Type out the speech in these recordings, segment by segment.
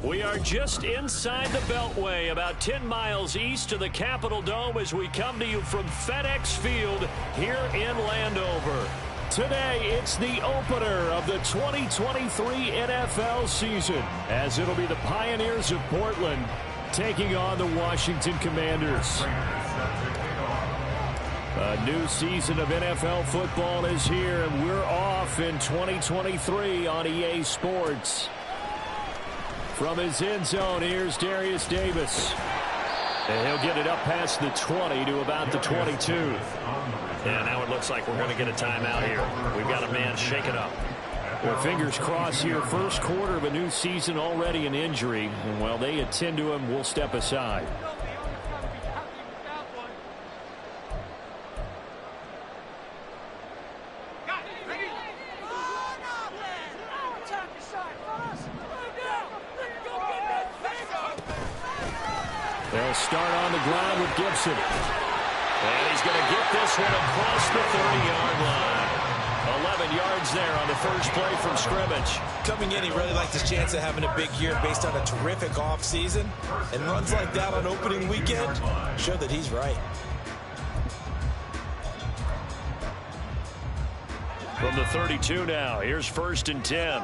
We are just inside the Beltway, about 10 miles east of the Capitol Dome as we come to you from FedEx Field here in Landover. Today, it's the opener of the 2023 NFL season, as it'll be the Pioneers of Portland taking on the Washington Commanders. A new season of NFL football is here, and we're off in 2023 on EA Sports. From his end zone, here's Darius Davis. And he'll get it up past the 20 to about the 22. Yeah, now it looks like we're going to get a timeout here. We've got a man shake it up. Well, fingers crossed here. First quarter of a new season, already an injury. And while they attend to him, we'll step aside. They'll start on the ground with Gibson. And he's going to get this one across the 30-yard line. 11 yards there on the first play from scrimmage. Coming in, he really liked his chance of having a big year based on a terrific offseason. And runs like that on opening weekend show that he's right. From the 32 now, here's 1st and 10.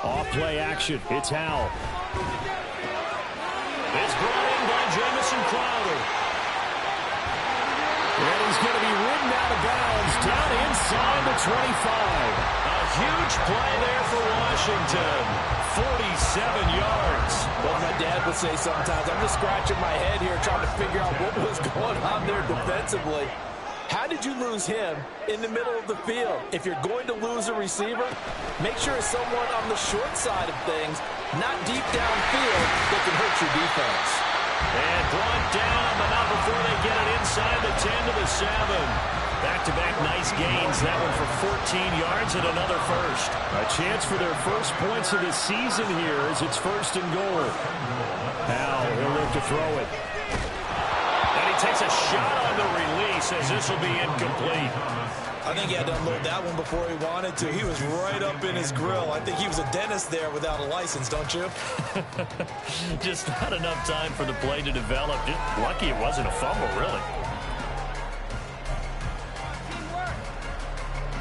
Off-play action. It's Howell. It's brought in by Jamison Crowder. And he's going to be ridden out of bounds down inside the 25. A huge play there for Washington. 47 yards. Well, my dad would say sometimes, I'm just scratching my head here trying to figure out what was going on there defensively. How did you lose him in the middle of the field? If you're going to lose a receiver, make sure it's someone on the short side of things, not deep downfield, that can hurt your defense. And brought down, but not before they get it inside the 10 to the 7. Back-to-back nice gains. That one for 14 yards and another first. A chance for their first points of the season here as it's 1st and goal. Howell, he'll look to throw it. And he takes a shot on the release as this will be incomplete. I think he had to unload that one before he wanted to. He was right up in his grill. I think he was a dentist there without a license, don't you? Just not enough time for the play to develop. Just lucky it wasn't a fumble, really.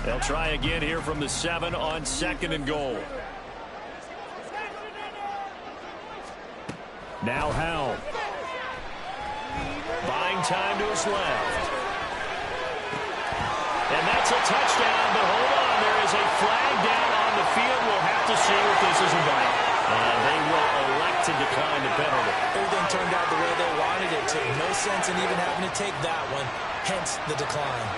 They'll try again here from the 7 on 2nd and goal. Now Howell. Buying time to his left. And that's a touchdown, but hold on. There is a flag down on the field. We'll have to see if this is a bite. And they will elect to decline the penalty. Everything turned out the way they wanted it to. No sense in even having to take that one, hence the decline.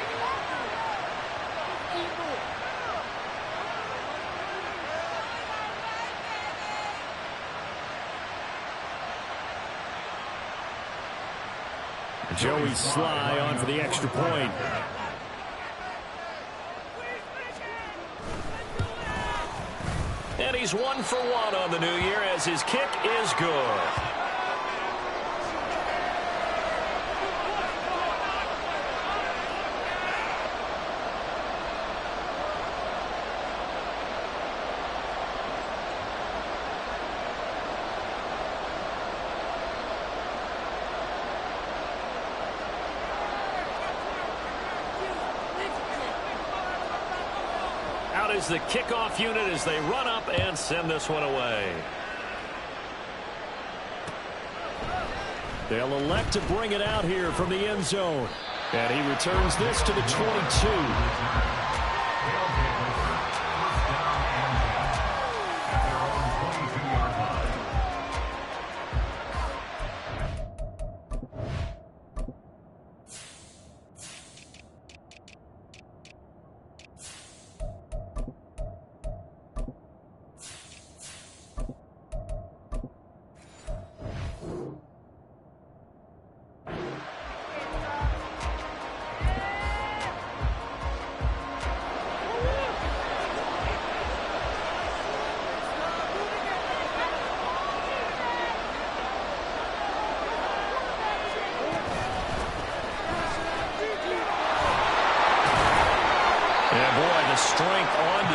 Joey Sly on for the extra point. And he's 1 for 1 on the new year as his kick is good. Out is the kickoff unit as they run up and send this one away. They'll elect to bring it out here from the end zone. And he returns this to the 22.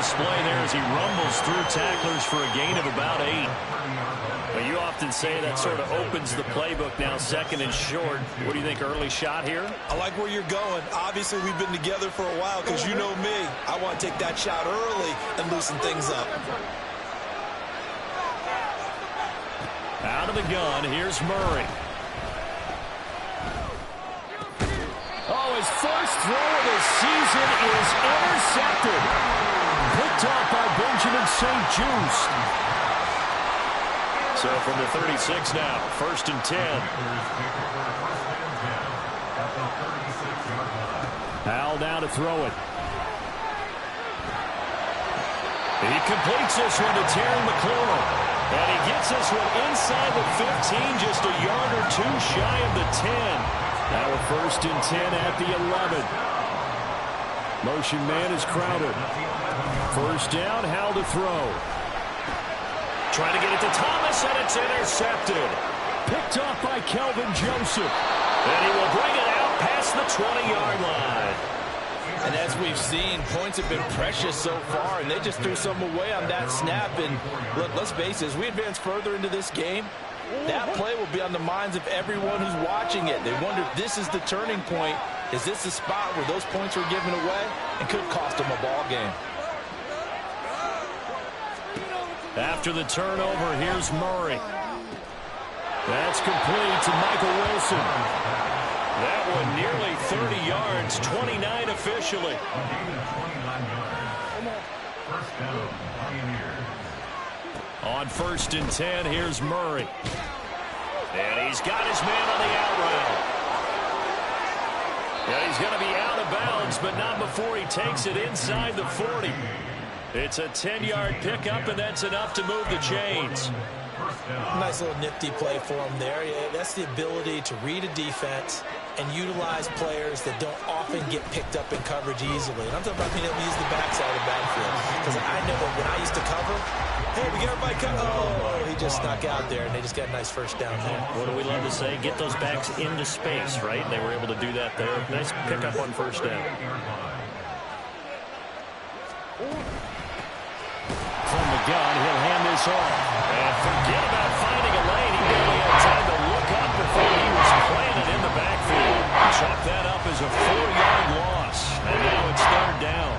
display there as he rumbles through tacklers for a gain of about 8. Well, you often say that sort of opens the playbook now, second and short. What do you think, early shot here? I like where you're going. Obviously, we've been together for a while because you know me. I want to take that shot early and loosen things up. Out of the gun, here's Murray. Oh, his first throw of the season is intercepted. Picked off by Benjamin St. Just. So from the 36 now, 1st and 10. Al now to throw it. He completes this one to Terry McLaurin. And he gets this one inside the 15, just a yard or two shy of the 10. Now a 1st and 10 at the 11. Motion man is Crowder. 1st down, Hal to throw. Trying to get it to Thomas, and it's intercepted. Picked off by Kelvin Joseph. And he will bring it out past the 20-yard line. And as we've seen, points have been precious so far, and they just threw some away on that snap. And look, let's face it, as we advance further into this game, that play will be on the minds of everyone who's watching it. They wonder if this is the turning point. Is this the spot where those points were given away and could cost them a ball game? After the turnover, here's Murray. That's complete to Michael Wilson. That one nearly 30 yards, 29 officially. On 1st and 10, here's Murray. And he's got his man on the out route. Yeah, he's going to be out of bounds, but not before he takes it inside the 40. It's a 10-yard pickup, and that's enough to move the chains. Nice little nifty play for him there. Yeah, that's the ability to read a defense and utilize players that don't often get picked up in coverage easily. And I'm talking about being able to use the backside of the backfield. Because I know that when I used to cover, hey, we got everybody covered. Oh, he just snuck out there, and they just got a nice 1st down there. What do we love to say? Get those backs into space, right? They were able to do that there. Nice pickup on 1st down. From the gun, he'll hand this off. And forget about finding a lane. He barely had time to look up before he was planted in the backfield. Chalk that up as a 4-yard loss. And now it's 3rd down.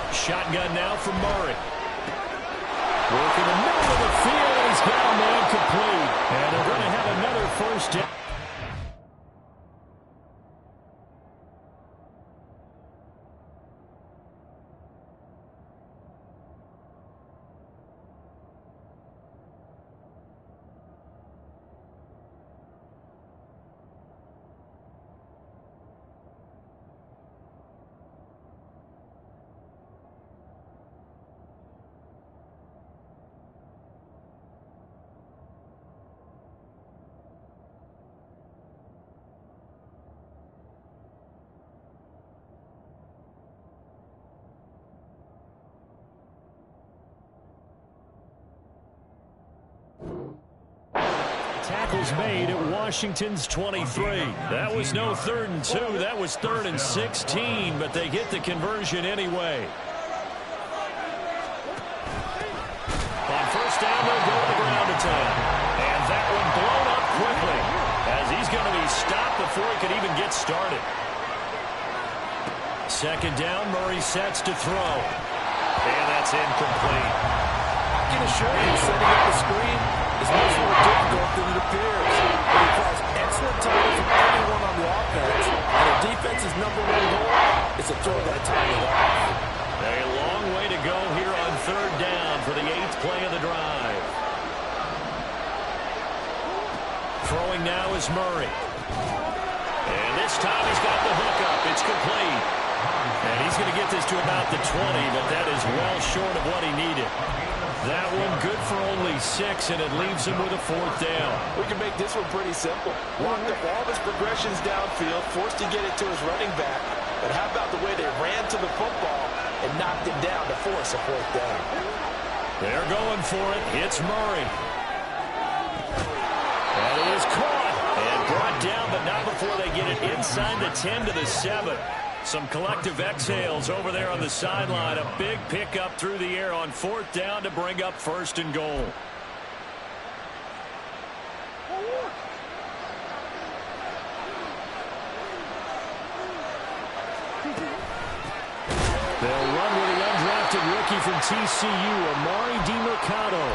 Shotgun now from Murray. Working the middle of the field, and he's got a man complete. And they're going to have another 1st down. Tackles made at Washington's 23. That was no 3rd and 2. That was 3rd and 16, but they get the conversion anyway. On 1st down, they'll go to the ground attack. And that one blown up quickly as he's going to be stopped before he could even get started. 2nd down, Murray sets to throw. And that's incomplete. I can assure you, setting up the screen is much more difficult than it appears. It requires excellent timing from everyone on the offense, and the defense's #1 goal is to throw that timing off. A long way to go here on 3rd down for the 8th play of the drive. Throwing now is Murray. And this time he's got the hookup. It's complete. And he's going to get this to about the 20, but that is well short of what he needed. That one good for only 6, and it leaves him with a 4th down. We can make this one pretty simple. Walked up all of his progressions downfield, forced to get it to his running back. But how about the way they ran to the football and knocked him down to force a 4th down? They're going for it. It's Murray. That is caught and brought down, but not before they get it inside the 10 to the 7. Some collective exhales over there on the sideline. A big pickup through the air on 4th down to bring up 1st and goal. They'll run with the undrafted rookie from TCU, Amari DiMercado.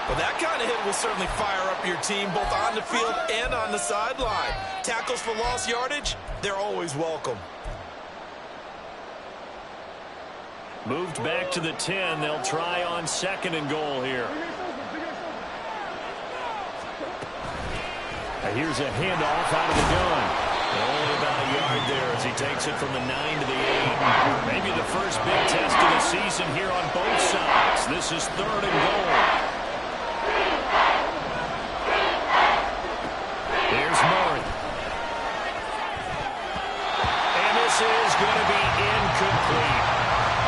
Well, that kind of hit will certainly fire up your team both on the field and on the sideline. Tackles for lost yardage, they're always welcome. Moved back to the 10. They'll try on 2nd and goal here. Here's a handoff out of the gun. Only about a yard there as he takes it from the 9 to the 8. Maybe the first big test of the season here on both sides. This is 3rd and goal. Here's Murray. And this is going to be incomplete.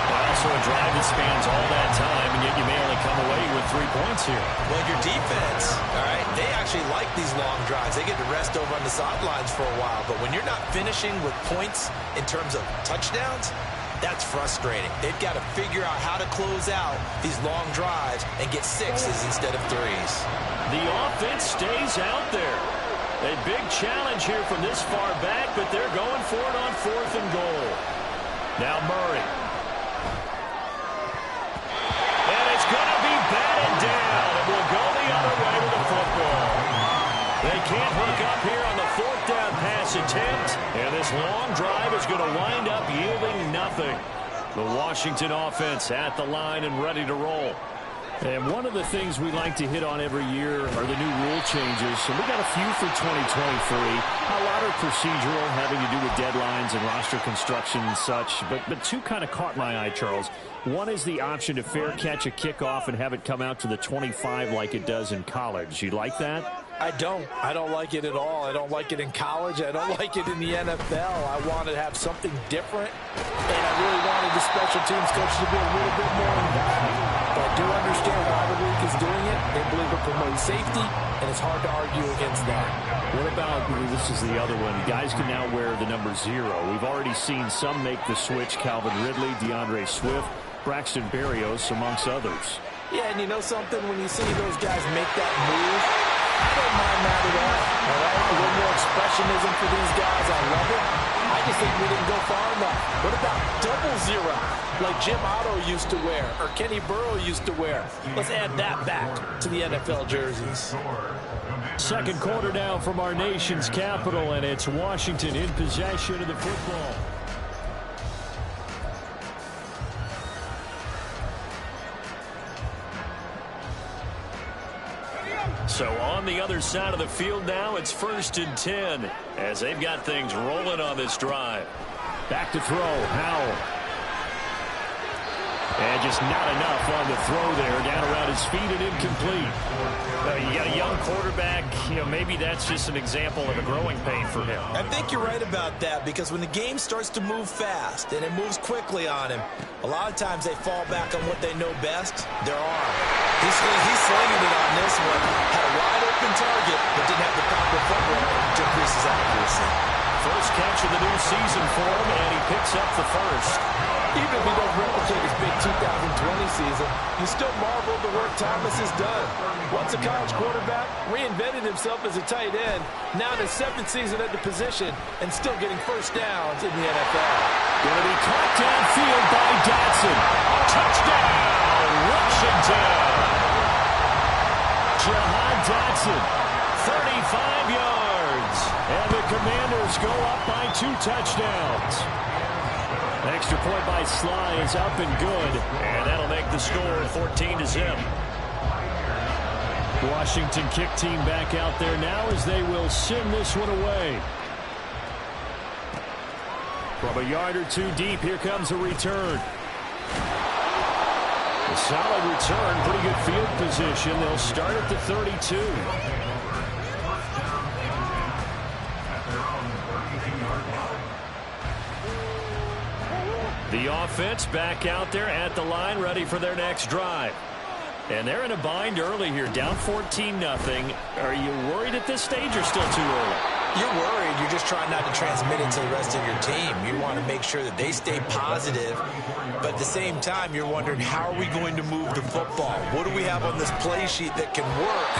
Also a drive that spans all that time, and yet you may only come away with 3 points here. Well, your defense, all right, they actually like these long drives. They get to rest over on the sidelines for a while. But when you're not finishing with points in terms of touchdowns, that's frustrating. They've got to figure out how to close out these long drives and get 6s instead of 3s. The offense stays out there. A big challenge here from this far back, but they're going for it on 4th and goal. Now Murray. And it's going to be batted down. It will go the other way with the football. They can't hook up here on the 4th down pass attempt, and this long drive is going to wind up yielding nothing. The Washington offense at the line and ready to roll. And one of the things we like to hit on every year are the new rule changes. And we got a few for 2023. A lot are procedural, having to do with deadlines and roster construction and such. But 2 kind of caught my eye, Charles. One is the option to fair catch a kickoff and have it come out to the 25 like it does in college. You like that? I don't like it at all. I don't like it in college. I don't like it in the NFL. I want to have something different, and I really wanted the special teams coach to be a little bit more involved. But I do understand why the league is doing it. They believe it promotes safety, and it's hard to argue against that. What about, this is the other one, guys can now wear the number 0. We've already seen some make the switch, Calvin Ridley, DeAndre Swift, Braxton Berrios, amongst others. Yeah, and you know something? When you see those guys make that move, I don't mind that at all. All right? A little more expressionism for these guys. I love it. I just think we didn't go far enough. What about double 0, like Jim Otto used to wear or Kenny Burrow used to wear? Let's add that back to the NFL jerseys. 2nd quarter now from our nation's capital, and it's Washington in possession of the football. So on the other side of the field now, it's 1st and 10 as they've got things rolling on this drive. Back to throw, Howell. And just not enough on the throw there, down around his feet and incomplete. You got a young quarterback, maybe that's just an example of a growing pain for him. I think you're right about that, because when the game starts to move fast and it moves quickly on him, a lot of times they fall back on what they know best, their arm. He's slinging it on this one. Had a wide open target, but didn't have the proper footwork to increase his accuracy. First catch of the new season for him, and he picks up the first. Even if he doesn't replicate his big 2020 season, you still marvel at the work Thomas has done. Once a college quarterback, reinvented himself as a tight end, now in his 7th season at the position, and still getting first downs in the NFL. Going to be caught downfield by Dotson. Touchdown, Washington. Jahan Dotson, 35 yards. And the Commanders go up by 2 touchdowns. Extra point by Sly is up and good. And that'll make the score 14-0. Washington kick team back out there now as they will send this one away. From a yard or 2 deep, here comes a return. A solid return, pretty good field position. They'll start at the 32. The offense back out there at the line, ready for their next drive. And they're in a bind early here, down 14-0. Are you worried at this stage or still too early? You're worried. You're just trying not to transmit it to the rest of your team. You want to make sure that they stay positive. But at the same time, you're wondering, how are we going to move the football? What do we have on this play sheet that can work?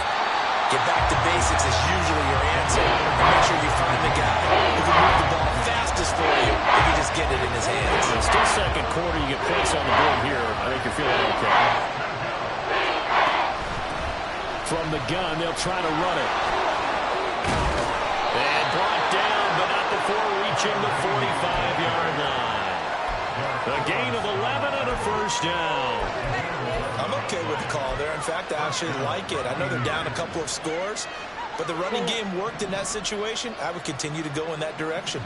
Get back to basics is usually your answer. And make sure you find the guy who can move the ball fastest for you if you just get it in his hands. It's still second quarter. You get points on the board here. I think you're feeling okay. From the gun, they'll try to run it. And brought down, but not before reaching the 45-yard line. A gain of 11 and a first down. I'm okay with the call there. In fact, I actually like it. I know they're down a couple of scores, but the running game worked in that situation. I would continue to go in that direction.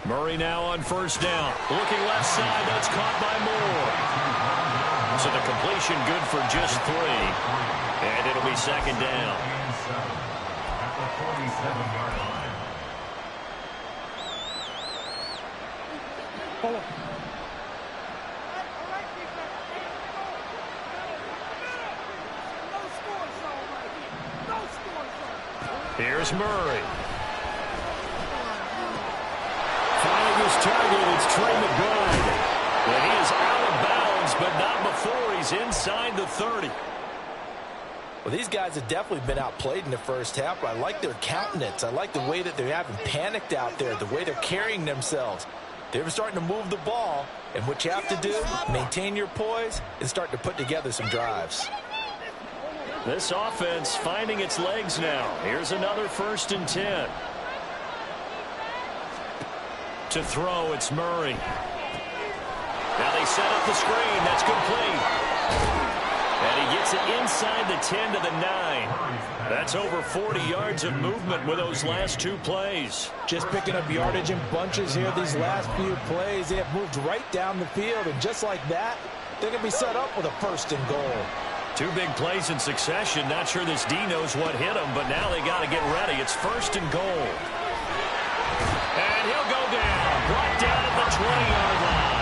Murray now on first down. Looking left side. That's caught by Moore. So the completion good for just 3. And it'll be second down. Here's Murray. Finding his target, it's Trey McBride. And he is out of bounds, but not before he's inside the 30. Well, these guys have definitely been outplayed in the first half, but I like their countenance. I like the way that they haven't panicked out there, the way they're carrying themselves. They're starting to move the ball, and what you have to do, maintain your poise and start to put together some drives. This offense finding its legs now. Here's another 1st and 10. To throw, it's Murray. Now they set up the screen. That's complete. And he gets it inside the 10 to the 9. That's over 40 yards of movement with those last 2 plays. Just picking up yardage in bunches here. These last few plays, they have moved right down the field. And just like that, they're going to be set up with a 1st and goal. 2 big plays in succession. Not sure this D knows what hit him, but now they got to get ready. It's 1st and goal. And he'll go down. Brought down at the 20-yard line.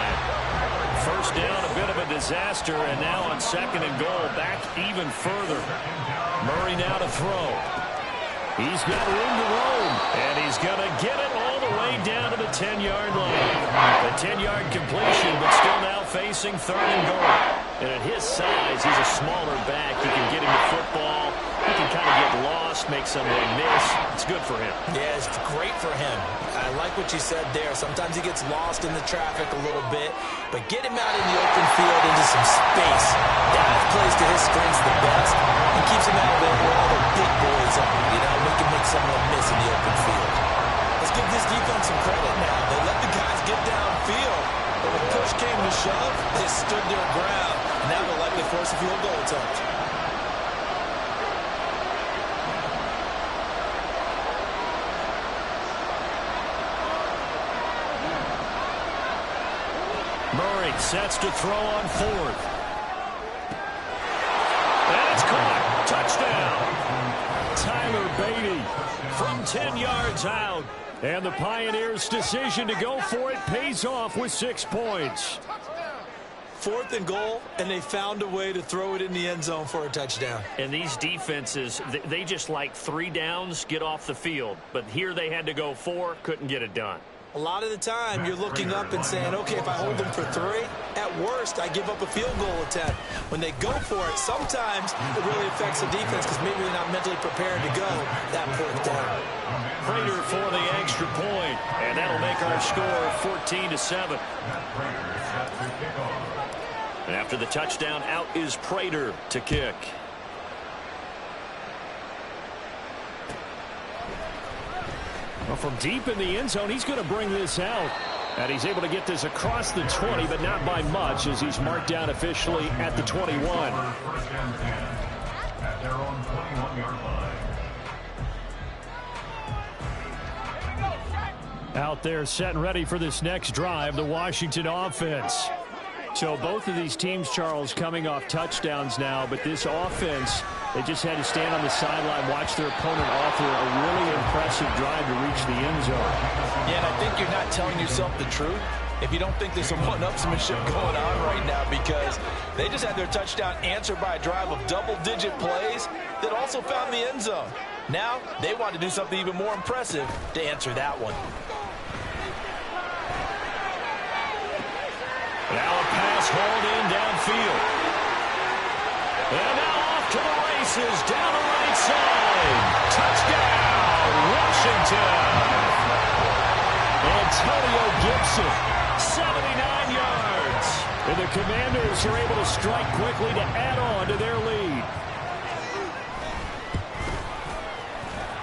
First down, a bit of a disaster, and now on 2nd and goal, back even further. Murray now to throw. He's got room to roam, and he's going to get it all the way down to the 10-yard line. The 10-yard completion, but still now facing 3rd and goal. And at his size, he's a smaller back. He can get him the football. He can kind of get lost, make someone miss. It's good for him. Yeah, it's great for him. I like what you said there. Sometimes he gets lost in the traffic a little bit, but get him out in the open field into some space. That plays to his strengths the best and keeps him out of there where all the big boys are. You know, we can make someone miss in the open field. Let's give this defense some credit now. They let the guys get downfield, but when push came to shove, they stood their ground. And now they'll likely force a field goal attempt. Murray sets to throw on 4th. And it's caught. Touchdown. Tyler Beatty from 10 yards out. And the Pioneers' decision to go for it pays off with 6 points. 4th and goal, and they found a way to throw it in the end zone for a touchdown. And these defenses, they just like 3 downs, get off the field. But here they had to go 4, couldn't get it done. A lot of the time, you're looking up and saying, okay, if I hold them for 3, at worst, I give up a field goal attempt. When they go for it, sometimes it really affects the defense because maybe they're not mentally prepared to go that 4th down. Prater for the extra point, and that'll make our score 14-7. And after the touchdown, out is Prater to kick. Well, from deep in the end zone, he's going to bring this out. And he's able to get this across the 20, but not by much, as he's marked down officially at the 21. Out there set and ready for this next drive, the Washington offense. So both of these teams, Charles, coming off touchdowns now, but this offense, they just had to stand on the sideline, watch their opponent offer a really impressive drive to reach the end zone. Yeah, and I think you're not telling yourself the truth if you don't think there's some one-upsmanship going on right now, because they just had their touchdown answered by a drive of double-digit plays that also found the end zone. Now they want to do something even more impressive to answer that one. Now a pass hauled in downfield. And now off to the races down the right side. Touchdown, Washington. Antonio Gibson, 79 yards. And the Commanders are able to strike quickly to add on to their lead.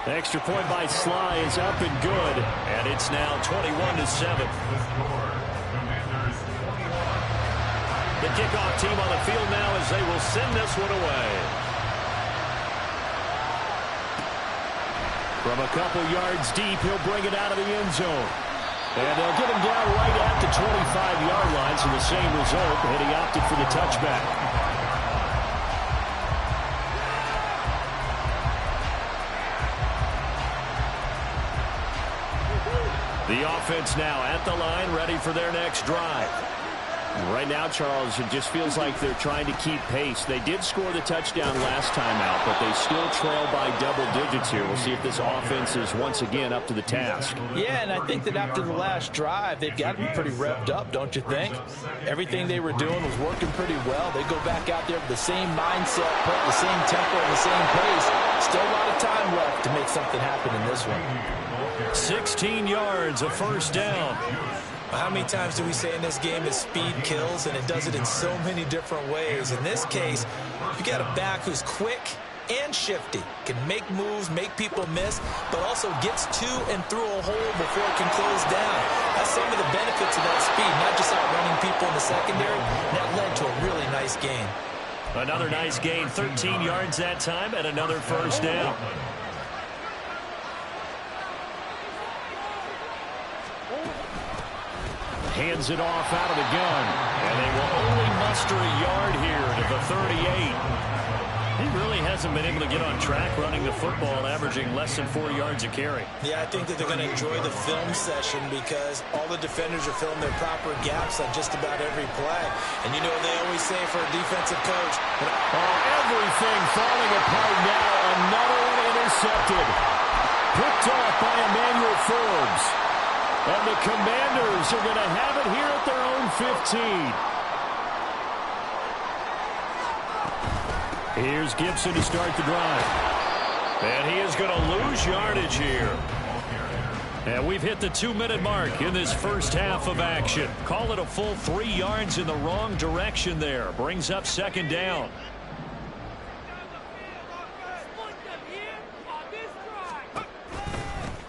The extra point by Sly is up and good. And it's now 21-7. The kickoff team on the field now as they will send this one away. From a couple yards deep, he'll bring it out of the end zone. And they'll get him down right at the 25-yard line, so the same result, and he opted for the touchback. The offense now at the line, ready for their next drive. Right now, Charles, it just feels like they're trying to keep pace. They did score the touchdown last time out, but they still trail by double digits here. We'll see if this offense is once again up to the task. Yeah, and I think that after the last drive, they've got to be pretty revved up, don't you think? Everything they were doing was working pretty well. They go back out there with the same mindset, put the same tempo and the same pace. Still a lot of time left to make something happen in this one. 16 yards, a first down. How many times do we say in this game that speed kills, and it does it in so many different ways? In this case, you got a back who's quick and shifty, can make moves, make people miss, but also gets to and through a hole before it can close down. That's some of the benefits of that speed, not just outrunning people in the secondary. That led to a really nice gain. Another nice gain, 13 yards that time, and another first down. Hands it off out of the gun. And they will only muster a yard here to the 38. He really hasn't been able to get on track running the football, averaging less than 4 yards a carry. Yeah, I think that they're going to enjoy the film session because all the defenders are filling their proper gaps on just about every play. And you know what they always say for a defensive coach? Everything falling apart now. Another one intercepted. Picked off by Emmanuel Forbes. And the Commanders are going to have it here at their own 15. Here's Gibson to start the drive. And he is going to lose yardage here. And we've hit the 2-minute mark in this first half of action. Call it a full 3 yards in the wrong direction there. Brings up second down.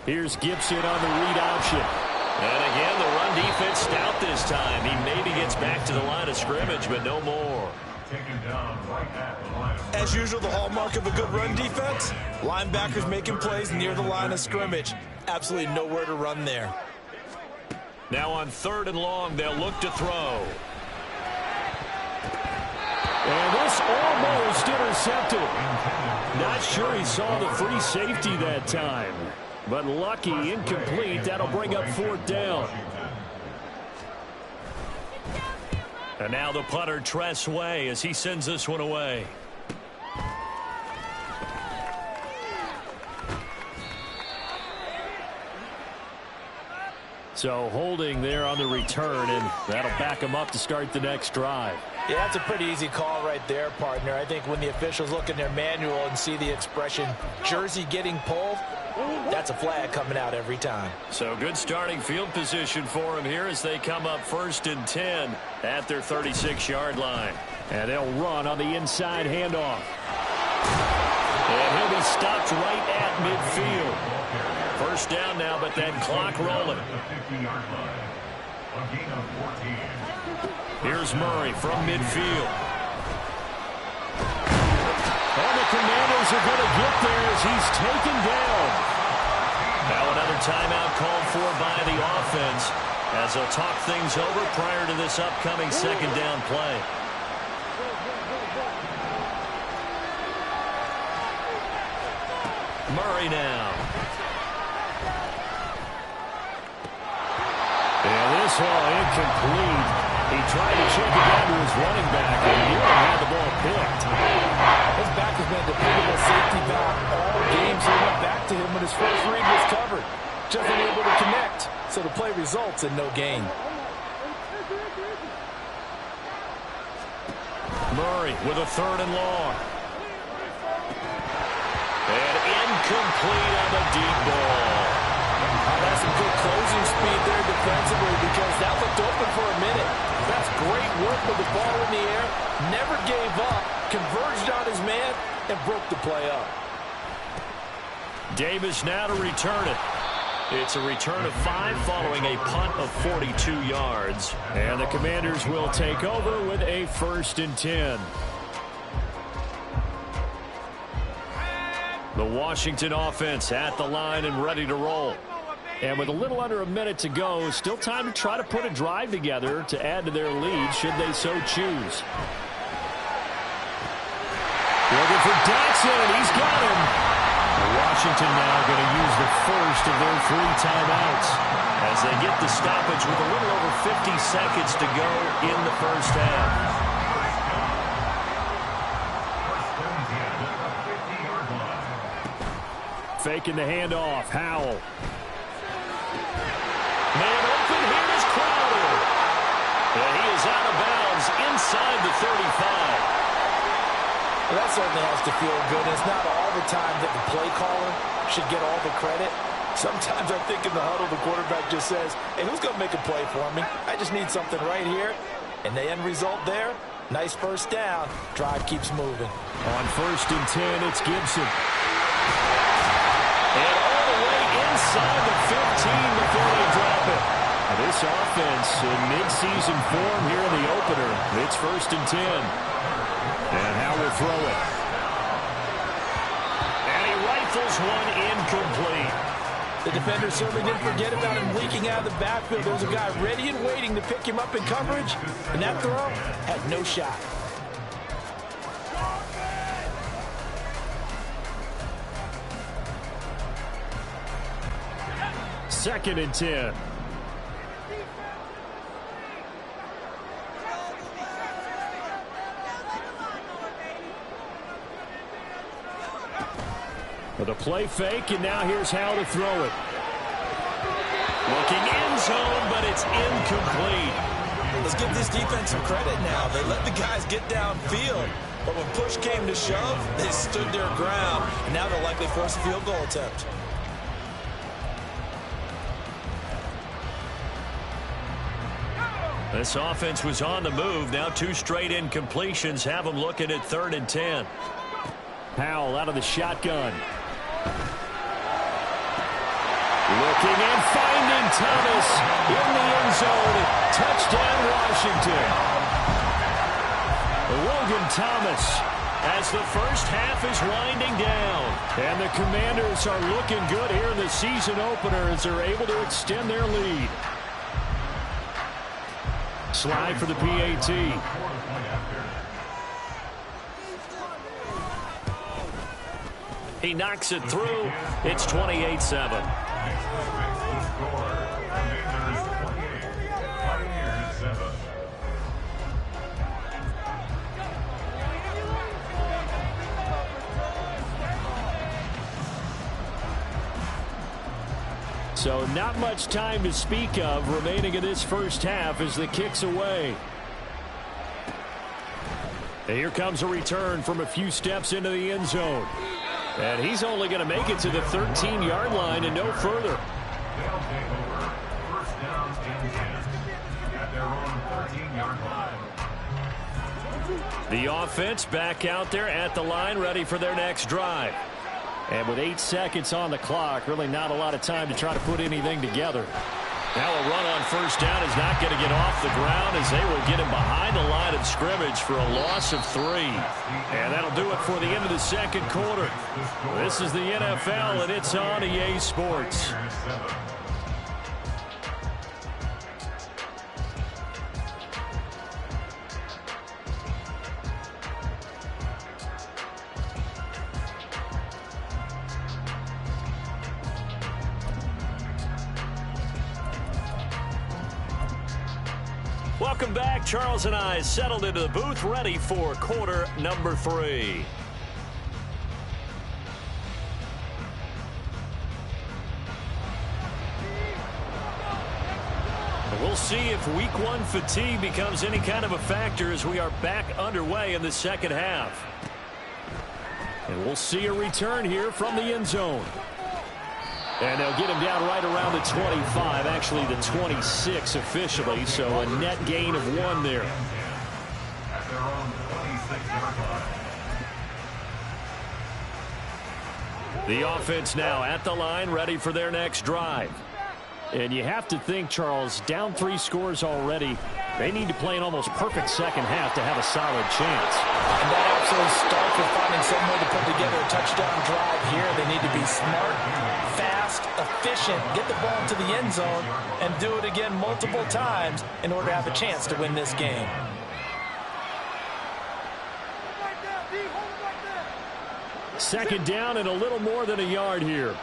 Here's Gibson on the read option. And again, the run defense stout this time. He maybe gets back to the line of scrimmage, but no more. As usual, the hallmark of a good run defense, linebackers making plays near the line of scrimmage. Absolutely nowhere to run there. Now on 3rd and long, they'll look to throw. And this almost intercepted. Not sure he saw the free safety that time. But lucky, incomplete. That'll bring up 4th down. And now the punter, Tress Way, as he sends this one away. So holding there on the return, and that'll back him up to start the next drive. Yeah, that's a pretty easy call right there, partner. I think when the officials look in their manual and see the expression jersey getting pulled, that's a flag coming out every time. So good starting field position for him here as they come up 1st and 10 at their 36-yard line. And they'll run on the inside handoff. And he'll be stopped right at midfield. First down now, but that clock rolling. Here's Murray from midfield. And the Commanders are going to get there as he's taken down. Now another timeout called for by the offense as they'll talk things over prior to this upcoming second down play. Murray now. And missile, incomplete. He tried to check it down to his running back, and nearly had the ball picked. His back has been a dependable safety valve all game, so he went back to him when his first read was covered. Just unable to connect, so the play results in no gain. Murray with a 3rd and long. And incomplete on the deep ball. That's some good closing speed there defensively because that looked open for a minute. That's great work with the ball in the air. Never gave up, converged on his man, and broke the play up. Davis now to return it. It's a return of 5 following a punt of 42 yards. And the Commanders will take over with a 1st and 10. The Washington offense at the line and ready to roll. And with a little under a minute to go, still time to try to put a drive together to add to their lead should they so choose. Looking for Dotson. He's got him. Washington now going to use the first of their 3 timeouts as they get the stoppage with a little over 50 seconds to go in the first half. Faking the handoff. Howell. Man open. Here is Crowder. And he is out of bounds inside the 35. Well, that certainly has to feel good. It's not all the time that the play caller should get all the credit. Sometimes I think in the huddle, the quarterback just says, hey, who's going to make a play for me? I just need something right here. And the end result there, nice first down. Drive keeps moving. On 1st and 10, it's Gibson. And all the way inside the 15 before they drop it. Now this offense in mid-season form here in the opener. It's 1st and 10. And Howell will throw it. And he rifles one incomplete. The defender certainly didn't forget about him leaking out of the backfield. There was a guy ready and waiting to pick him up in coverage. And that throw had no shot. Second and 10. With a play fake, and now here's how to throw it. Looking end zone, but it's incomplete. Let's give this defense some credit now. They let the guys get downfield, but when push came to shove, they stood their ground, and now they'll likely force a field goal attempt. This offense was on the move. Now 2 straight incompletions have them looking at 3rd and 10. Howell out of the shotgun. Looking and finding Thomas in the end zone. Touchdown, Washington. Logan Thomas as the first half is winding down. And the Commanders are looking good here in the season opener as they're able to extend their lead. Slide for the PAT. He knocks it through. It's 28-7. So not much time to speak of remaining in this first half as the kick's away. And here comes a return from a few steps into the end zone. And he's only going to make it to the 13-yard line and no further. They'll take over. First down and 10 at their own 13-yard line. The offense back out there at the line, ready for their next drive. And with 8 seconds on the clock, really not a lot of time to try to put anything together. Now a run on first down is not going to get off the ground as they will get him behind the line of scrimmage for a loss of 3. And that'll do it for the end of the second quarter. This is the NFL, and it's on EA Sports. Welcome back. Charles and I settled into the booth, ready for quarter number 3. We'll see if week 1 fatigue becomes any kind of a factor as we are back underway in the second half. And we'll see a return here from the end zone. And they'll get him down right around the 25, actually the 26 officially, so a net gain of 1 there. The offense now at the line, ready for their next drive. And you have to think, Charles, down 3 scores already. They need to play an almost perfect second half to have a solid chance. And that absolutely starts with finding some way to put together a touchdown drive here. They need to be smart, fast, efficient, get the ball to the end zone, and do it again multiple times in order to have a chance to win this game. Second down and a little more than a yard here.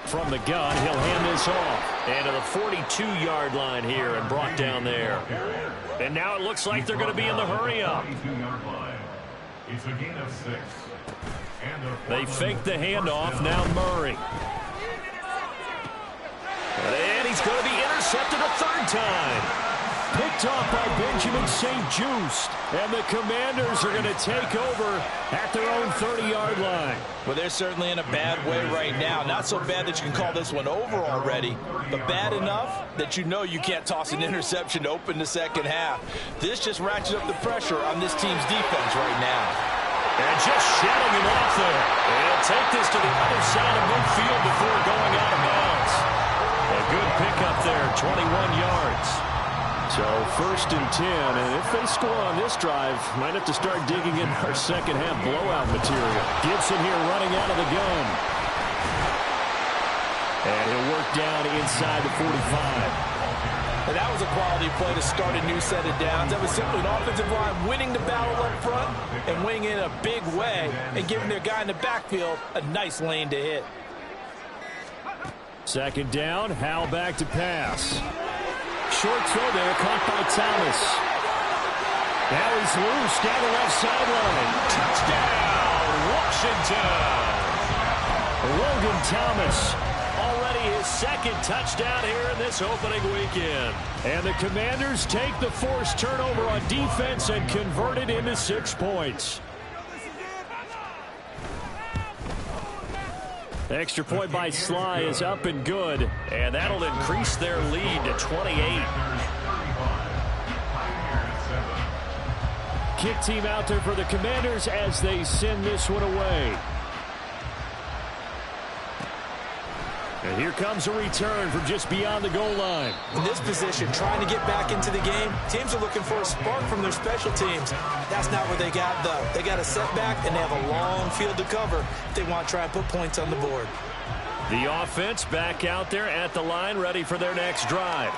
From the gun, he'll hand this off. And to the 42-yard line here and brought down there. And now it looks like they're going to be in the hurry-up. It's a gain of 6. They fake the handoff. Now Murray. And he's going to be intercepted a 3rd time. Picked off by Benjamin St-Juste. And the Commanders are going to take over at their own 30-yard line. Well, they're certainly in a bad way right now. Not so bad that you can call this one over already, but bad enough that you know you can't toss an interception to open the second half. This just ratchets up the pressure on this team's defense right now. And just shedding him off there. And take this to the other side of midfield before going out of bounds. A good pickup there, 21 yards. So 1st and 10, and if they score on this drive, might have to start digging in our second half blowout material. Gibson here running out of the gun. And he'll work down inside the 45. And that was a quality play to start a new set of downs. That was simply an offensive line winning the battle up front and winning in a big way and giving their guy in the backfield a nice lane to hit. Second down, Howell back to pass. Short throw there, caught by Thomas. Now he's loose down the left sideline. Touchdown, Washington. Logan Thomas, already his 2nd touchdown here in this opening weekend. And the Commanders take the forced turnover on defense and convert it into 6 points. Extra point by Sly is up and good, and that'll increase their lead to 28. Kick team out there for the Commanders as they send this one away. And here comes a return from just beyond the goal line. In this position, trying to get back into the game, teams are looking for a spark from their special teams. That's not what they got, though. They got a setback, and they have a long field to cover if they want to try and put points on the board. The offense back out there at the line, ready for their next drive.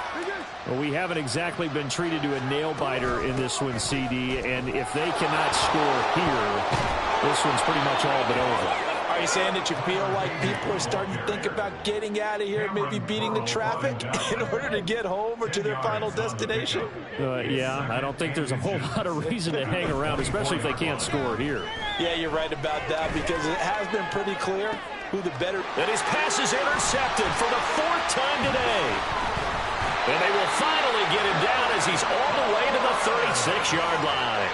Well, we haven't exactly been treated to a nail-biter in this one, CD, and if they cannot score here, this one's pretty much all but over. Are you saying that you feel like people are starting to think about getting out of here, maybe beating the traffic in order to get home or to their final destination? Yeah, I don't think there's a whole lot of reason to hang around, especially if they can't score here. Yeah, you're right about that because it has been pretty clear who the better. And his pass is intercepted for the 4th time today. And they will finally get him down as he's all the way to the 36-yard line.